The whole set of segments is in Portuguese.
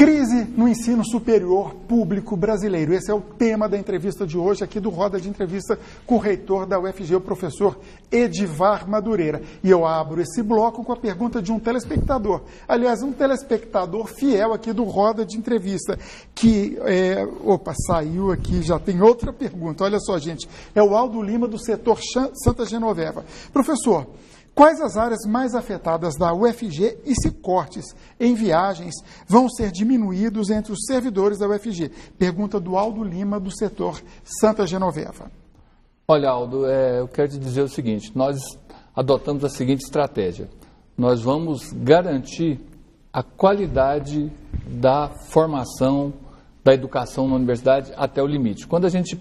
Crise no ensino superior público brasileiro. Esse é o tema da entrevista de hoje, aqui do Roda de Entrevista com o reitor da UFG, o professor Edivar Madureira. E eu abro esse bloco com a pergunta de um telespectador. Aliás, um telespectador fiel aqui do Roda de Entrevista, que... saiu aqui, já tem outra pergunta. Olha só, gente. É o Aldo Lima, do setor Santa Genoveva. Professor, quais as áreas mais afetadas da UFG e se cortes em viagens vão ser diminuídos entre os servidores da UFG? Pergunta do Aldo Lima, do setor Santa Genoveva. Olha, Aldo, eu quero te dizer o seguinte, nós adotamos a seguinte estratégia. Nós vamos garantir a qualidade da formação, da educação na universidade até o limite. Quando a gente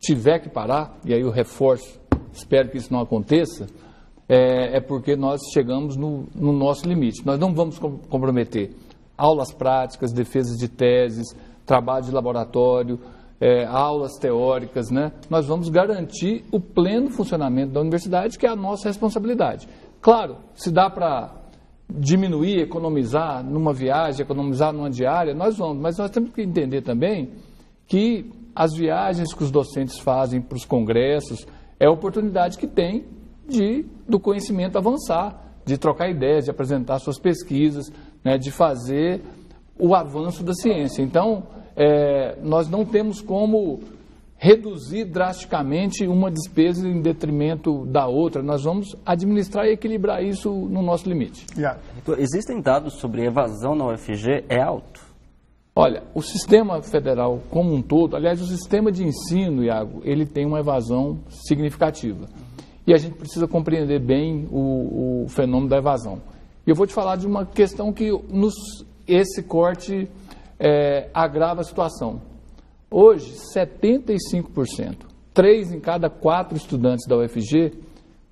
tiver que parar, e aí eu reforço, espero que isso não aconteça, é porque nós chegamos no nosso limite. Nós não vamos comprometer aulas práticas, defesas de teses, trabalho de laboratório, aulas teóricas, né? Nós vamos garantir o pleno funcionamento da universidade, que é a nossa responsabilidade. Claro, se dá para diminuir, economizar numa viagem, economizar numa diária, nós vamos, mas nós temos que entender também que as viagens que os docentes fazem para os congressos é a oportunidade que tem do conhecimento avançar, de trocar ideias, de apresentar suas pesquisas, né, de fazer o avanço da ciência. Então, nós não temos como reduzir drasticamente uma despesa em detrimento da outra. Nós vamos administrar e equilibrar isso no nosso limite. Yeah. Existem dados sobre evasão na UFG? É alto? Olha, o sistema federal como um todo, aliás, o sistema de ensino, Iago, ele tem uma evasão significativa. E a gente precisa compreender bem o fenômeno da evasão. E eu vou te falar de uma questão que esse corte agrava a situação. Hoje, 75%, 3 em cada 4 estudantes da UFG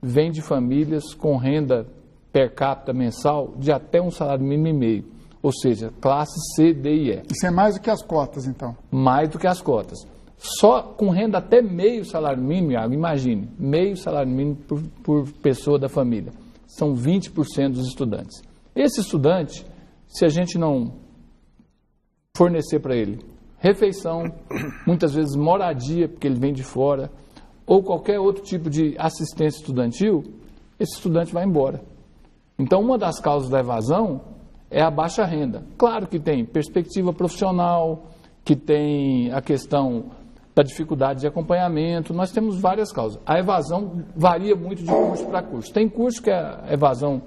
vêm de famílias com renda per capita mensal de até um salário mínimo e meio, ou seja, classe C, D e E. Isso é mais do que as cotas, então? Mais do que as cotas. Só com renda até meio salário mínimo, Iago, imagine, meio salário mínimo por pessoa da família. São 20% dos estudantes. Esse estudante, se a gente não fornecer para ele refeição, muitas vezes moradia, porque ele vem de fora, ou qualquer outro tipo de assistência estudantil, esse estudante vai embora. Então, uma das causas da evasão é a baixa renda. Claro que tem perspectiva profissional, que tem a questão da dificuldade de acompanhamento, nós temos várias causas. A evasão varia muito de curso para curso. Tem curso que a evasão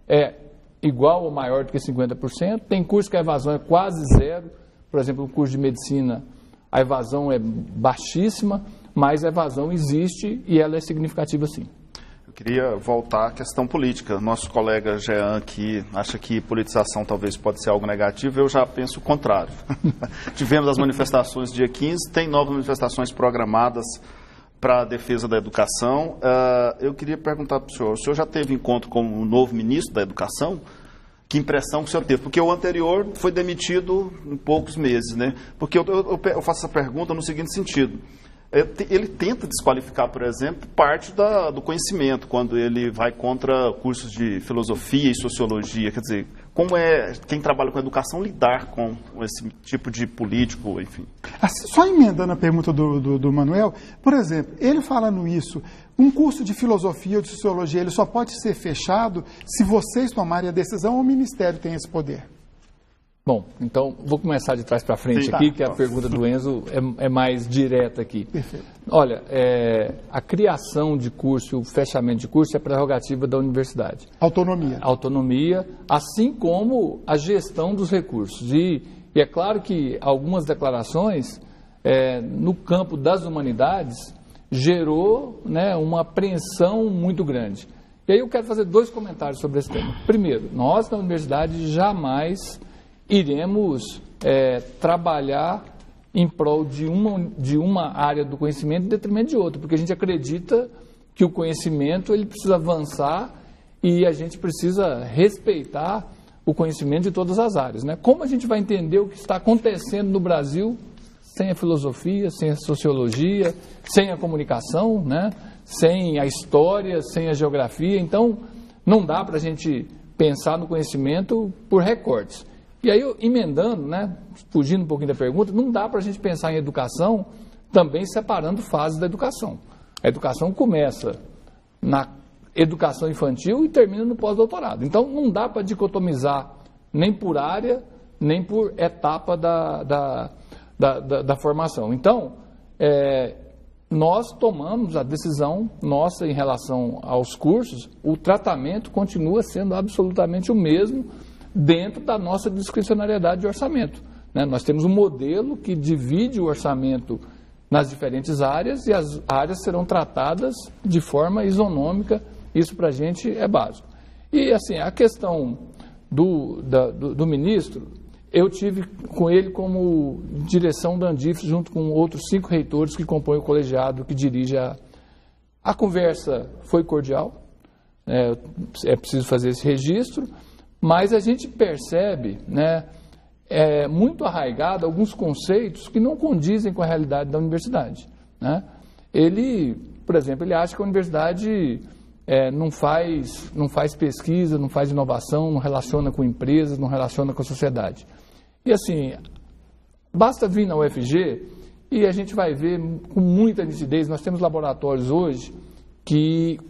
é igual ou maior do que 50%, tem curso que a evasão é quase zero. Por exemplo, o curso de medicina, a evasão é baixíssima, mas a evasão existe e ela é significativa sim. Eu queria voltar à questão política. Nosso colega Jean aqui acha que politização talvez pode ser algo negativo, eu já penso o contrário. Tivemos as manifestações dia 15, tem novas manifestações programadas para a defesa da educação. Eu queria perguntar para o senhor já teve encontro com o novo ministro da Educação? Que impressão que o senhor teve? Porque o anterior foi demitido em poucos meses, né? Porque eu faço essa pergunta no seguinte sentido. Ele tenta desqualificar, por exemplo, parte do conhecimento, quando ele vai contra cursos de filosofia e sociologia. Quer dizer, como é quem trabalha com educação lidar com esse tipo de político, enfim? Só emendando a pergunta do Manuel, por exemplo, ele falando isso, um curso de filosofia ou de sociologia, ele só pode ser fechado se vocês tomarem a decisão ou o Ministério tem esse poder? Bom, então vou começar de trás para frente. Sim, aqui, que a pergunta do Enzo é mais direta aqui. Perfeito. Olha, a criação de curso, o fechamento de curso é prerrogativa da universidade. Autonomia. Autonomia, assim como a gestão dos recursos. E é claro que algumas declarações no campo das humanidades gerou, né, uma apreensão muito grande. E aí eu quero fazer 2 comentários sobre esse tema. Primeiro, nós na universidade jamais iremos trabalhar em prol de uma área do conhecimento em detrimento de outra, porque a gente acredita que o conhecimento ele precisa avançar e a gente precisa respeitar o conhecimento de todas as áreas, né? Como a gente vai entender o que está acontecendo no Brasil sem a filosofia, sem a sociologia, sem a comunicação, né? Sem a história, sem a geografia? Então, não dá para a gente pensar no conhecimento por recortes. E aí, emendando, né, fugindo um pouquinho da pergunta, não dá para a gente pensar em educação também separando fases da educação. A educação começa na educação infantil e termina no pós-doutorado. Então, não dá para dicotomizar nem por área, nem por etapa da formação. Então, nós tomamos a decisão nossa em relação aos cursos, o tratamento continua sendo absolutamente o mesmo dentro da nossa discricionariedade de orçamento, né? Nós temos um modelo que divide o orçamento nas diferentes áreas e as áreas serão tratadas de forma isonômica, isso para a gente é básico. E assim, a questão do ministro, eu tive com ele como direção da Andifes, junto com outros 5 reitores que compõem o colegiado que dirige a conversa foi cordial, é preciso fazer esse registro, mas a gente percebe, né, muito arraigado alguns conceitos que não condizem com a realidade da universidade, né? Ele, por exemplo, ele acha que a universidade não faz pesquisa, não faz inovação, não relaciona com empresas, não relaciona com a sociedade. E assim, basta vir na UFG e a gente vai ver com muita nitidez, nós temos laboratórios hoje,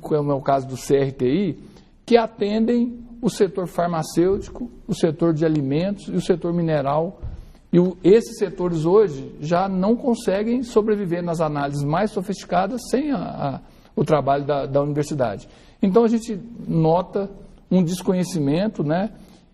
como é o caso do CRTI, que atendem o setor farmacêutico, o setor de alimentos e o setor mineral. E esses setores hoje já não conseguem sobreviver nas análises mais sofisticadas sem o trabalho da universidade. Então a gente nota um desconhecimento, né?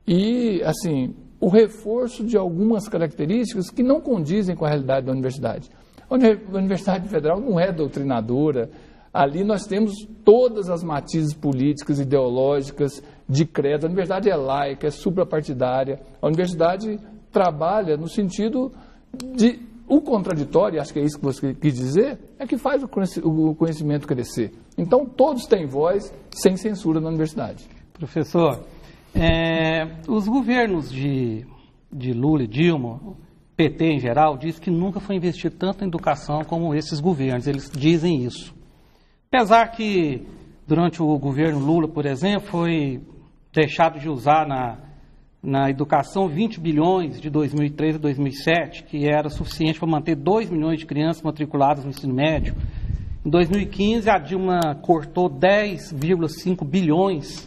E assim, o reforço de algumas características que não condizem com a realidade da universidade. A Universidade Federal não é doutrinadora. Ali nós temos todas as matizes políticas, ideológicas, de credo. A universidade é laica, é suprapartidária. A universidade trabalha no sentido de... O contraditório, acho que é isso que você quis dizer, é que faz o conhecimento crescer. Então, todos têm voz, sem censura na universidade. Professor, os governos de Lula e Dilma, PT em geral, diz que nunca foi investido tanto em educação como esses governos. Eles dizem isso. Apesar que, durante o governo Lula, por exemplo, foi deixado de usar na educação 20 bilhões de 2003 a 2007, que era suficiente para manter 2 milhões de crianças matriculadas no ensino médio. Em 2015, a Dilma cortou 10,5 bilhões,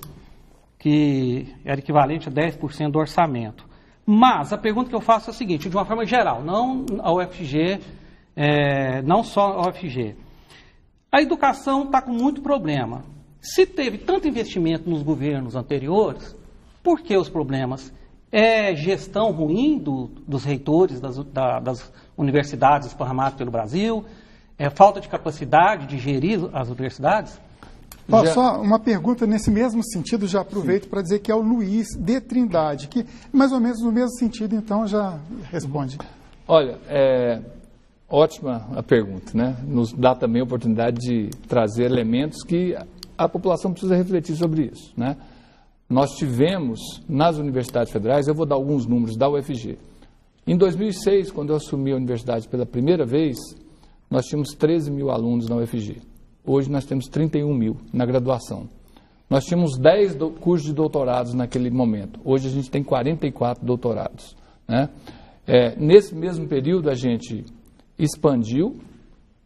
que era equivalente a 10% do orçamento. Mas a pergunta que eu faço é a seguinte, de uma forma geral, não a UFG, não só a UFG. A educação está com muito problema. Se teve tanto investimento nos governos anteriores, por que os problemas? É gestão ruim dos reitores das universidades esparramadas pelo Brasil? É falta de capacidade de gerir as universidades? Só uma pergunta nesse mesmo sentido, já aproveito para dizer que é o Luiz de Trindade, que mais ou menos no mesmo sentido, então já responde. Olha, ótima a pergunta, né? Nos dá também a oportunidade de trazer elementos que a população precisa refletir sobre isso, né? Nós tivemos nas universidades federais, eu vou dar alguns números da UFG. Em 2006, quando eu assumi a universidade pela primeira vez, nós tínhamos 13 mil alunos na UFG. Hoje nós temos 31 mil na graduação. Nós tínhamos 10 cursos de doutorados naquele momento. Hoje a gente tem 44 doutorados, né? Nesse mesmo período a gente expandiu,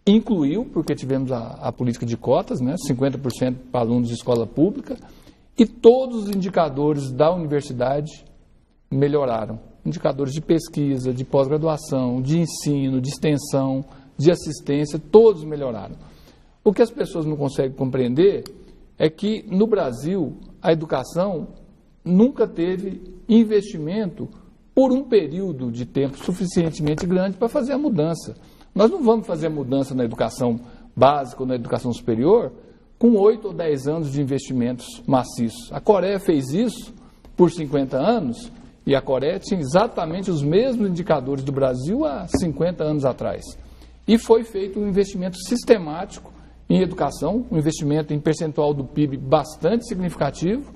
incluiu, porque tivemos a política de cotas, né? 50% para alunos de escola pública, e todos os indicadores da universidade melhoraram. Indicadores de pesquisa, de pós-graduação, de ensino, de extensão, de assistência, todos melhoraram. O que as pessoas não conseguem compreender é que no Brasil a educação nunca teve investimento por um período de tempo suficientemente grande para fazer a mudança. Nós não vamos fazer a mudança na educação básica ou na educação superior com 8 ou 10 anos de investimentos maciços. A Coreia fez isso por 50 anos e a Coreia tinha exatamente os mesmos indicadores do Brasil há 50 anos atrás. E foi feito um investimento sistemático em educação, um investimento em percentual do PIB bastante significativo,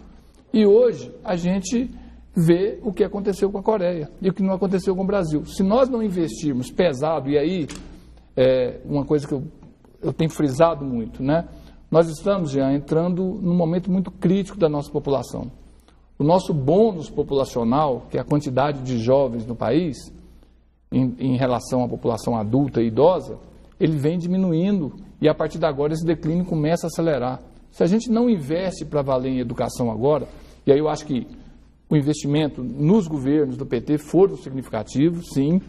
e hoje a gente vê o que aconteceu com a Coreia e o que não aconteceu com o Brasil. Se nós não investirmos pesado, e aí uma coisa que eu tenho frisado muito, né? Nós estamos já entrando num momento muito crítico da nossa população. o nosso bônus populacional, que é a quantidade de jovens no país, em relação à população adulta e idosa, ele vem diminuindo e a partir de agora esse declínio começa a acelerar. Se a gente não investe para valer em educação agora, e aí eu acho que o investimento nos governos do PT foram significativos, sim,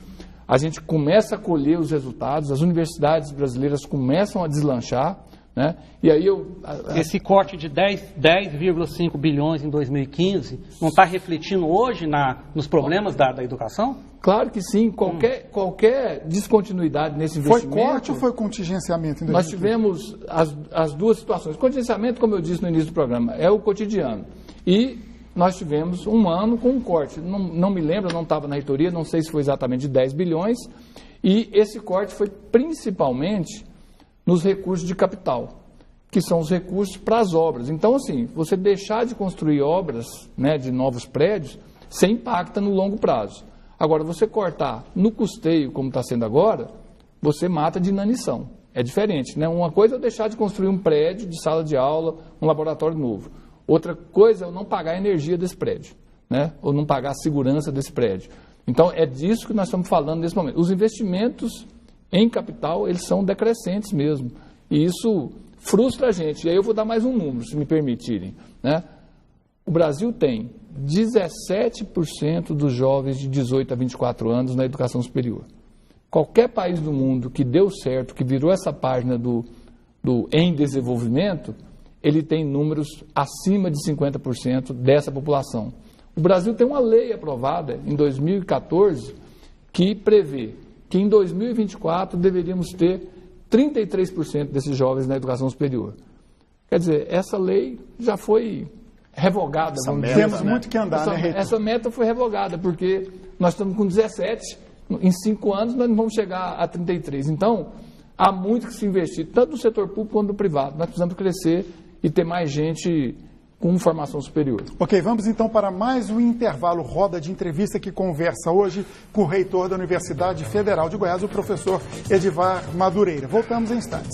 a gente começa a colher os resultados, as universidades brasileiras começam a deslanchar, né? E aí esse corte de 10,5 bilhões em 2015 não está refletindo hoje nos problemas da educação? Claro que sim, qualquer descontinuidade nesse investimento... Foi corte ou foi contingenciamento em 2015? Nós tivemos as duas situações. Contingenciamento, como eu disse no início do programa, é o cotidiano. E nós tivemos um ano com um corte. Não me lembro, não estava na reitoria, não sei se foi exatamente de 10 bilhões. E esse corte foi principalmente nos recursos de capital, que são os recursos para as obras. Então, assim, você deixar de construir obras, né, de novos prédios, você impacta no longo prazo. Agora, você cortar no custeio, como está sendo agora, você mata de inanição. É diferente, né? Uma coisa é eu deixar de construir um prédio de sala de aula, um laboratório novo. Outra coisa é eu não pagar a energia desse prédio, né? Ou não pagar a segurança desse prédio. Então, é disso que nós estamos falando nesse momento. Os investimentos em capital, eles são decrescentes mesmo. E isso frustra a gente. E aí eu vou dar mais um número, se me permitirem, né? O Brasil tem 17% dos jovens de 18 a 24 anos na educação superior. Qualquer país do mundo que deu certo, que virou essa página do em desenvolvimento, ele tem números acima de 50% dessa população. O Brasil tem uma lei aprovada em 2014 que prevê que em 2024 deveríamos ter 33% desses jovens na educação superior. Quer dizer, essa lei já foi revogada. Temos muito que andar, né, reitor? Essa meta foi revogada, porque nós estamos com 17, em 5 anos nós não vamos chegar a 33. Então, há muito que se investir, tanto no setor público quanto no privado. Nós precisamos crescer e ter mais gente com formação superior. Ok, vamos então para mais um intervalo, roda de entrevista que conversa hoje com o reitor da Universidade Federal de Goiás, o professor Edivar Madureira. Voltamos em instantes.